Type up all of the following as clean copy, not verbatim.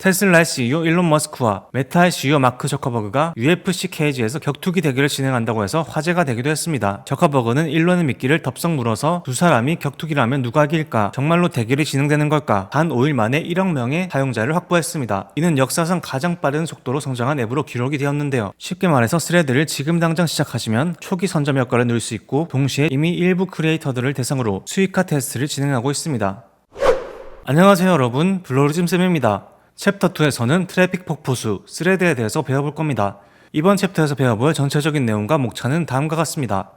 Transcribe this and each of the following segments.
테슬라의 CEO 일론 머스크와 메타의 CEO 마크 저커버그가 UFC 케이지에서 격투기 대결을 진행한다고 해서 화제가 되기도 했습니다. 저커버그는 일론의 미끼를 덥석 물어서 두 사람이 격투기를 하면 누가 이길까? 정말로 대결이 진행되는 걸까? 단 5일 만에 1억 명의 사용자를 확보했습니다. 이는 역사상 가장 빠른 속도로 성장한 앱으로 기록이 되었는데요. 쉽게 말해서 스레드를 지금 당장 시작하시면 초기 선점 효과를 누릴 수 있고 동시에 이미 일부 크리에이터들을 대상으로 수익화 테스트를 진행하고 있습니다. 안녕하세요 여러분, 블로리즘쌤입니다. 챕터 2에서는 트래픽 폭포수, 스레드에 대해서 배워볼 겁니다. 이번 챕터에서 배워볼 전체적인 내용과 목차는 다음과 같습니다.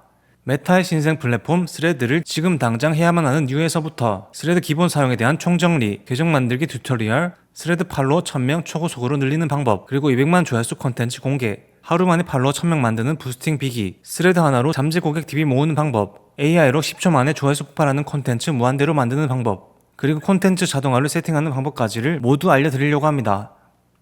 메타의 신생 플랫폼 스레드를 지금 당장 해야만 하는 이유에서부터 스레드 기본 사용에 대한 총정리, 계정 만들기 튜토리얼, 스레드 팔로워 1000명 초고속으로 늘리는 방법, 그리고 200만 조회수 콘텐츠 공개, 하루 만에 팔로워 1000명 만드는 부스팅 비기, 스레드 하나로 잠재 고객 DB 모으는 방법, AI로 10초 만에 조회수 폭발하는 콘텐츠 무한대로 만드는 방법, 그리고 콘텐츠 자동화를 세팅하는 방법까지를 모두 알려드리려고 합니다.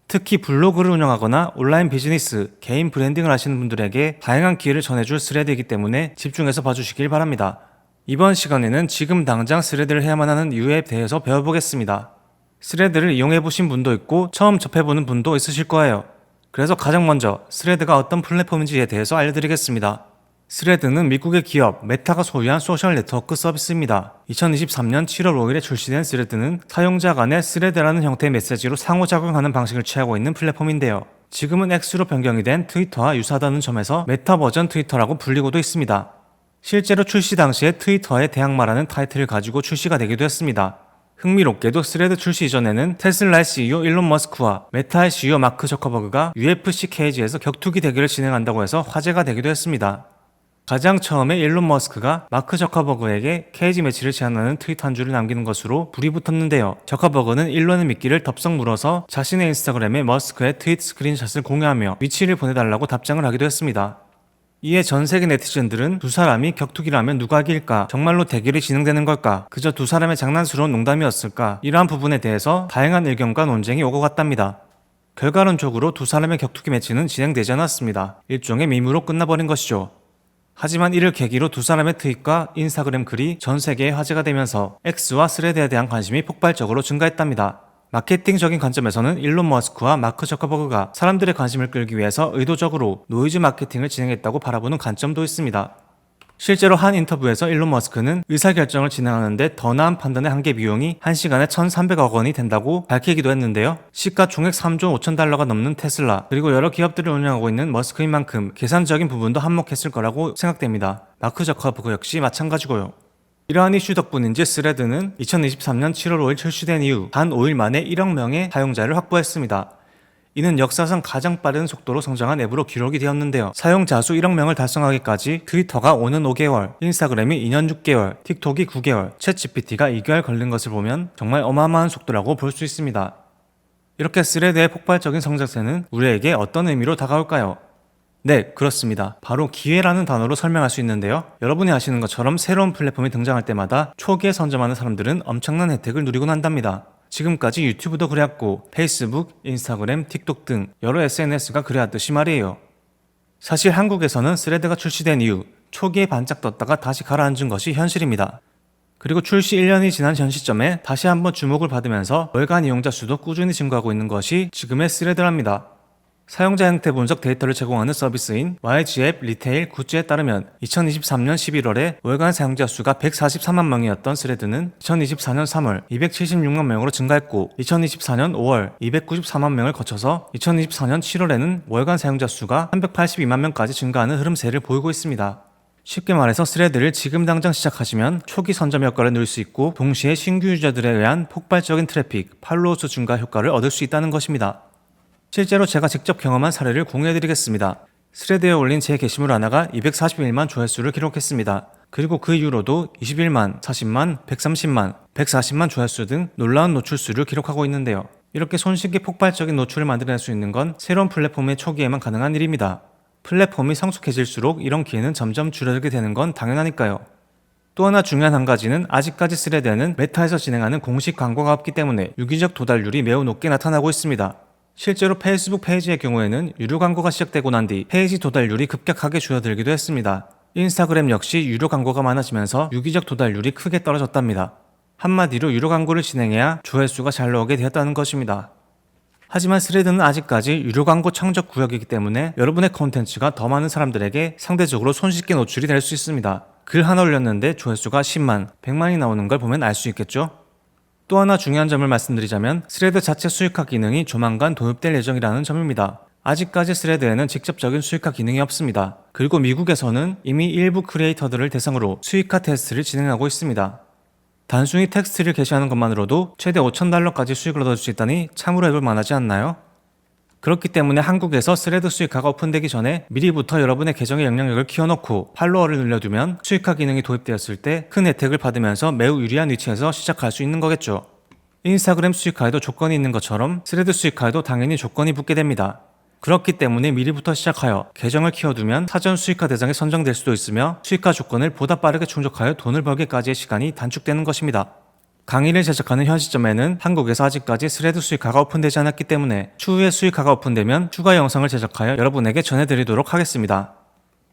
특히 블로그를 운영하거나 온라인 비즈니스, 개인 브랜딩을 하시는 분들에게 다양한 기회를 전해줄 스레드이기 때문에 집중해서 봐주시길 바랍니다. 이번 시간에는 지금 당장 스레드를 해야만 하는 이유에 대해서 배워보겠습니다. 스레드를 이용해보신 분도 있고 처음 접해보는 분도 있으실 거예요. 그래서 가장 먼저 스레드가 어떤 플랫폼인지에 대해서 알려드리겠습니다. 스레드는 미국의 기업 메타가 소유한 소셜 네트워크 서비스입니다. 2023년 7월 5일에 출시된 스레드는 사용자 간의 스레드라는 형태의 메시지로 상호작용하는 방식을 취하고 있는 플랫폼인데요. 지금은 X로 변경이 된 트위터와 유사하다는 점에서 메타 버전 트위터라고 불리고도 있습니다. 실제로 출시 당시에 트위터에 대항마라는 타이틀을 가지고 출시가 되기도 했습니다. 흥미롭게도 스레드 출시 이전에는 테슬라의 CEO 일론 머스크와 메타의 CEO 마크 저커버그가 UFC 케이지에서 격투기 대결을 진행한다고 해서 화제가 되기도 했습니다. 가장 처음에 일론 머스크가 마크 저커버그에게 케이지 매치를 제안하는 트윗 한 줄을 남기는 것으로 불이 붙었는데요. 저커버그는 일론의 미끼를 덥석 물어서 자신의 인스타그램에 머스크의 트윗 스크린샷을 공유하며 위치를 보내달라고 답장을 하기도 했습니다. 이에 전 세계 네티즌들은 두 사람이 격투기를 하면 누가 이길까? 정말로 대결이 진행되는 걸까? 그저 두 사람의 장난스러운 농담이었을까? 이러한 부분에 대해서 다양한 의견과 논쟁이 오고 갔답니다. 결과론적으로 두 사람의 격투기 매치는 진행되지 않았습니다. 일종의 밈으로 끝나버린 것이죠. 하지만 이를 계기로 두 사람의 트윗과 인스타그램 글이 전 세계에 화제가 되면서 X와 스레드에 대한 관심이 폭발적으로 증가했답니다. 마케팅적인 관점에서는 일론 머스크와 마크 저커버그가 사람들의 관심을 끌기 위해서 의도적으로 노이즈 마케팅을 진행했다고 바라보는 관점도 있습니다. 실제로 한 인터뷰에서 일론 머스크는 의사결정을 진행하는데 더 나은 판단의 한계 비용이 1시간에 1,300억 원이 된다고 밝히기도 했는데요. 시가총액 3조 5천 달러가 넘는 테슬라, 그리고 여러 기업들을 운영하고 있는 머스크인 만큼 계산적인 부분도 한몫했을 거라고 생각됩니다. 마크 저커버그 역시 마찬가지고요. 이러한 이슈 덕분인지 스레드는 2023년 7월 5일 출시된 이후 단 5일 만에 1억 명의 사용자를 확보했습니다. 이는 역사상 가장 빠른 속도로 성장한 앱으로 기록이 되었는데요. 사용자 수 1억 명을 달성하기까지 트위터가 5년 5개월, 인스타그램이 2년 6개월, 틱톡이 9개월, 챗GPT가 2개월 걸린 것을 보면 정말 어마어마한 속도라고 볼 수 있습니다. 이렇게 스레드의 폭발적인 성장세는 우리에게 어떤 의미로 다가올까요? 네, 그렇습니다. 바로 기회라는 단어로 설명할 수 있는데요. 여러분이 아시는 것처럼 새로운 플랫폼이 등장할 때마다 초기에 선점하는 사람들은 엄청난 혜택을 누리곤 한답니다. 지금까지 유튜브도 그래왔고 페이스북, 인스타그램, 틱톡 등 여러 SNS가 그래왔듯이 말이에요. 사실 한국에서는 스레드가 출시된 이후 초기에 반짝 떴다가 다시 가라앉은 것이 현실입니다. 그리고 출시 1년이 지난 현 시점에 다시 한번 주목을 받으면서 월간 이용자 수도 꾸준히 증가하고 있는 것이 지금의 스레드랍니다. 사용자 형태 분석 데이터를 제공하는 서비스인 YG앱 리테일 굿즈에 따르면 2023년 11월에 월간 사용자 수가 143만 명이었던 스레드는 2024년 3월 276만 명으로 증가했고 2024년 5월 294만 명을 거쳐서 2024년 7월에는 월간 사용자 수가 382만 명까지 증가하는 흐름세를 보이고 있습니다. 쉽게 말해서 스레드를 지금 당장 시작하시면 초기 선점 효과를 누릴 수 있고 동시에 신규 유저들에 의한 폭발적인 트래픽, 팔로워 수 증가 효과를 얻을 수 있다는 것입니다. 실제로 제가 직접 경험한 사례를 공유해드리겠습니다. 스레드에 올린 제 게시물 하나가 241만 조회수를 기록했습니다. 그리고 그 이후로도 21만, 40만, 130만, 140만 조회수 등 놀라운 노출수를 기록하고 있는데요. 이렇게 손쉽게 폭발적인 노출을 만들어낼 수 있는 건 새로운 플랫폼의 초기에만 가능한 일입니다. 플랫폼이 성숙해질수록 이런 기회는 점점 줄어들게 되는 건 당연하니까요. 또 하나 중요한 한 가지는 아직까지 스레드에는 메타에서 진행하는 공식 광고가 없기 때문에 유기적 도달률이 매우 높게 나타나고 있습니다. 실제로 페이스북 페이지의 경우에는 유료 광고가 시작되고 난 뒤 페이지 도달률이 급격하게 줄어들기도 했습니다. 인스타그램 역시 유료 광고가 많아지면서 유기적 도달률이 크게 떨어졌답니다. 한마디로 유료 광고를 진행해야 조회수가 잘 나오게 되었다는 것입니다. 하지만 스레드는 아직까지 유료 광고 청적 구역이기 때문에 여러분의 콘텐츠가 더 많은 사람들에게 상대적으로 손쉽게 노출이 될 수 있습니다. 글 하나 올렸는데 조회수가 10만, 100만이 나오는 걸 보면 알 수 있겠죠? 또 하나 중요한 점을 말씀드리자면 스레드 자체 수익화 기능이 조만간 도입될 예정이라는 점입니다. 아직까지 스레드에는 직접적인 수익화 기능이 없습니다. 그리고 미국에서는 이미 일부 크리에이터들을 대상으로 수익화 테스트를 진행하고 있습니다. 단순히 텍스트를 게시하는 것만으로도 최대 $5,000까지 수익을 얻을 수 있다니 참으로 해볼 만하지 않나요? 그렇기 때문에 한국에서 스레드 수익화가 오픈되기 전에 미리부터 여러분의 계정의 영향력을 키워놓고 팔로워를 늘려두면 수익화 기능이 도입되었을 때 큰 혜택을 받으면서 매우 유리한 위치에서 시작할 수 있는 거겠죠. 인스타그램 수익화에도 조건이 있는 것처럼 스레드 수익화에도 당연히 조건이 붙게 됩니다. 그렇기 때문에 미리부터 시작하여 계정을 키워두면 사전 수익화 대상에 선정될 수도 있으며 수익화 조건을 보다 빠르게 충족하여 돈을 벌기까지의 시간이 단축되는 것입니다. 강의를 제작하는 현 시점에는 한국에서 아직까지 스레드 수익화가 오픈되지 않았기 때문에 추후에 수익화가 오픈되면 추가 영상을 제작하여 여러분에게 전해드리도록 하겠습니다.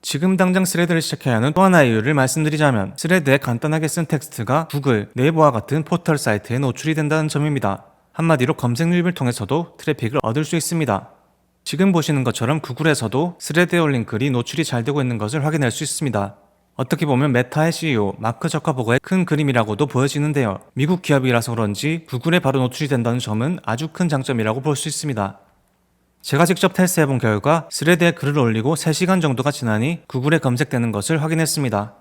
지금 당장 스레드를 시작해야 하는 또 하나의 이유를 말씀드리자면 스레드에 간단하게 쓴 텍스트가 구글, 네이버와 같은 포털 사이트에 노출이 된다는 점입니다. 한마디로 검색 유입을 통해서도 트래픽을 얻을 수 있습니다. 지금 보시는 것처럼 구글에서도 스레드에 올린 글이 노출이 잘 되고 있는 것을 확인할 수 있습니다. 어떻게 보면 메타의 CEO 마크 저커버그의 큰 그림이라고도 보여지는데요. 미국 기업이라서 그런지 구글에 바로 노출이 된다는 점은 아주 큰 장점이라고 볼 수 있습니다. 제가 직접 테스트해본 결과 스레드에 글을 올리고 3시간 정도가 지나니 구글에 검색되는 것을 확인했습니다.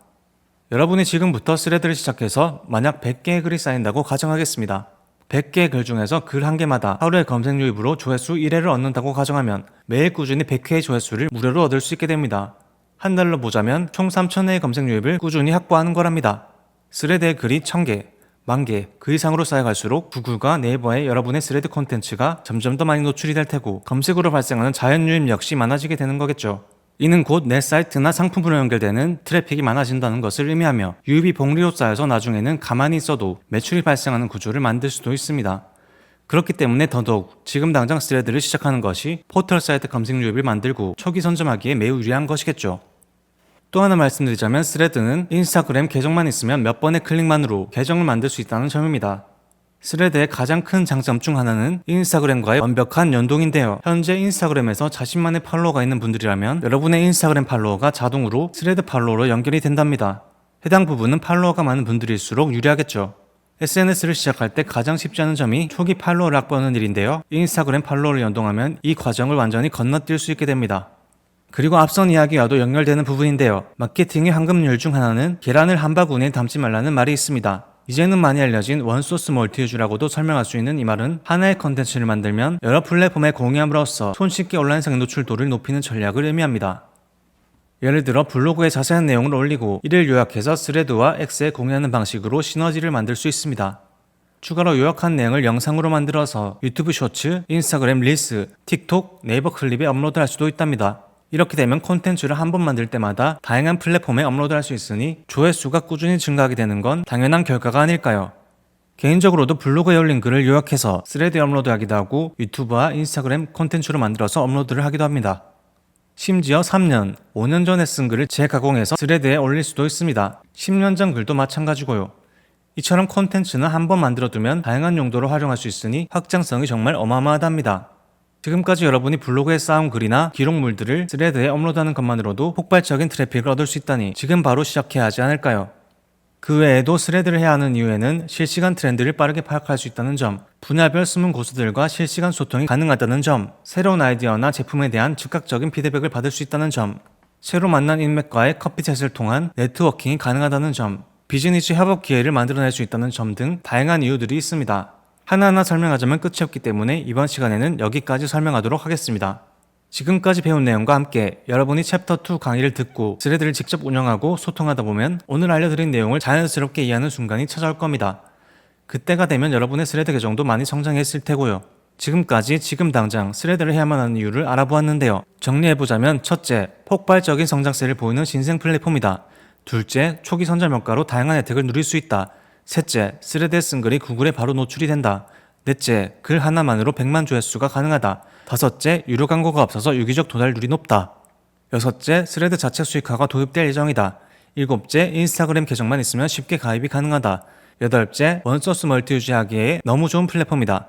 여러분이 지금부터 스레드를 시작해서 만약 100개의 글이 쌓인다고 가정하겠습니다. 100개의 글 중에서 글 한 개마다 하루의 검색 유입으로 조회수 1회를 얻는다고 가정하면 매일 꾸준히 100회의 조회수를 무료로 얻을 수 있게 됩니다. 한 달로 보자면 총 3,000회의 검색 유입을 꾸준히 확보하는 거랍니다. 스레드의 글이 1,000개, 10,000개, 그 이상으로 쌓여갈수록 구글과 네이버에 여러분의 스레드 콘텐츠가 점점 더 많이 노출이 될 테고 검색으로 발생하는 자연 유입 역시 많아지게 되는 거겠죠. 이는 곧 내 사이트나 상품으로 연결되는 트래픽이 많아진다는 것을 의미하며 유입이 복리로 쌓여서 나중에는 가만히 있어도 매출이 발생하는 구조를 만들 수도 있습니다. 그렇기 때문에 더더욱 지금 당장 스레드를 시작하는 것이 포털 사이트 검색 유입을 만들고 초기 선점하기에 매우 유리한 것이겠죠. 또 하나 말씀드리자면 스레드는 인스타그램 계정만 있으면 몇 번의 클릭만으로 계정을 만들 수 있다는 점입니다. 스레드의 가장 큰 장점 중 하나는 인스타그램과의 완벽한 연동인데요. 현재 인스타그램에서 자신만의 팔로워가 있는 분들이라면 여러분의 인스타그램 팔로워가 자동으로 스레드 팔로워로 연결이 된답니다. 해당 부분은 팔로워가 많은 분들일수록 유리하겠죠. SNS를 시작할 때 가장 쉽지 않은 점이 초기 팔로워를 확보하는 일인데요. 인스타그램 팔로워를 연동하면 이 과정을 완전히 건너뛸 수 있게 됩니다. 그리고 앞선 이야기와도 연결되는 부분인데요. 마케팅의 황금률 중 하나는 계란을 한 바구니에 담지 말라는 말이 있습니다. 이제는 많이 알려진 원소스 멀티유즈라고도 설명할 수 있는 이 말은 하나의 컨텐츠를 만들면 여러 플랫폼에 공유함으로써 손쉽게 온라인상 노출도를 높이는 전략을 의미합니다. 예를 들어 블로그에 자세한 내용을 올리고 이를 요약해서 스레드와 X에 공유하는 방식으로 시너지를 만들 수 있습니다. 추가로 요약한 내용을 영상으로 만들어서 유튜브 쇼츠, 인스타그램 릴스, 틱톡, 네이버 클립에 업로드할 수도 있답니다. 이렇게 되면 콘텐츠를 한 번 만들 때마다 다양한 플랫폼에 업로드할 수 있으니 조회수가 꾸준히 증가하게 되는 건 당연한 결과가 아닐까요? 개인적으로도 블로그에 올린 글을 요약해서 스레드에 업로드하기도 하고 유튜브와 인스타그램 콘텐츠로 만들어서 업로드를 하기도 합니다. 심지어 3년, 5년 전에 쓴 글을 재가공해서 스레드에 올릴 수도 있습니다. 10년 전 글도 마찬가지고요. 이처럼 콘텐츠는 한 번 만들어두면 다양한 용도로 활용할 수 있으니 확장성이 정말 어마어마하답니다. 지금까지 여러분이 블로그에 쌓은 글이나 기록물들을 스레드에 업로드하는 것만으로도 폭발적인 트래픽을 얻을 수 있다니 지금 바로 시작해야 하지 않을까요? 그 외에도 스레드를 해야 하는 이유에는 실시간 트렌드를 빠르게 파악할 수 있다는 점, 분야별 숨은 고수들과 실시간 소통이 가능하다는 점, 새로운 아이디어나 제품에 대한 즉각적인 피드백을 받을 수 있다는 점, 새로 만난 인맥과의 커피챗을 통한 네트워킹이 가능하다는 점, 비즈니스 협업 기회를 만들어낼 수 있다는 점 등 다양한 이유들이 있습니다. 하나하나 설명하자면 끝이 없기 때문에 이번 시간에는 여기까지 설명하도록 하겠습니다. 지금까지 배운 내용과 함께 여러분이 챕터 2 강의를 듣고 스레드를 직접 운영하고 소통하다 보면 오늘 알려드린 내용을 자연스럽게 이해하는 순간이 찾아올 겁니다. 그때가 되면 여러분의 스레드 계정도 많이 성장했을 테고요. 지금까지 지금 당장 스레드를 해야만 하는 이유를 알아보았는데요. 정리해보자면 첫째, 폭발적인 성장세를 보이는 신생 플랫폼이다. 둘째, 초기 선점 효과로 다양한 혜택을 누릴 수 있다. 셋째, 스레드에 쓴 글이 구글에 바로 노출이 된다. 넷째, 글 하나만으로 100만 조회수가 가능하다. 다섯째, 유료 광고가 없어서 유기적 도달률이 높다. 여섯째, 스레드 자체 수익화가 도입될 예정이다. 일곱째, 인스타그램 계정만 있으면 쉽게 가입이 가능하다. 여덟째, 원소스 멀티 유지하기에 너무 좋은 플랫폼이다.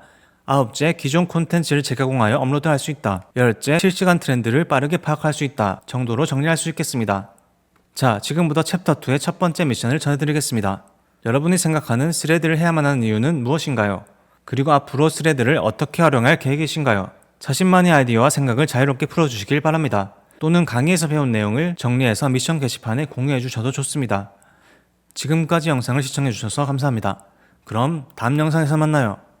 9째, 기존 콘텐츠를 재가공하여 업로드할 수 있다. 10째, 실시간 트렌드를 빠르게 파악할 수 있다 정도로 정리할 수 있겠습니다. 자, 지금부터 챕터 2의 첫 번째 미션을 전해드리겠습니다. 여러분이 생각하는 스레드를 해야만 하는 이유는 무엇인가요? 그리고 앞으로 스레드를 어떻게 활용할 계획이신가요? 자신만의 아이디어와 생각을 자유롭게 풀어주시길 바랍니다. 또는 강의에서 배운 내용을 정리해서 미션 게시판에 공유해 주셔도 좋습니다. 지금까지 영상을 시청해 주셔서 감사합니다. 그럼 다음 영상에서 만나요.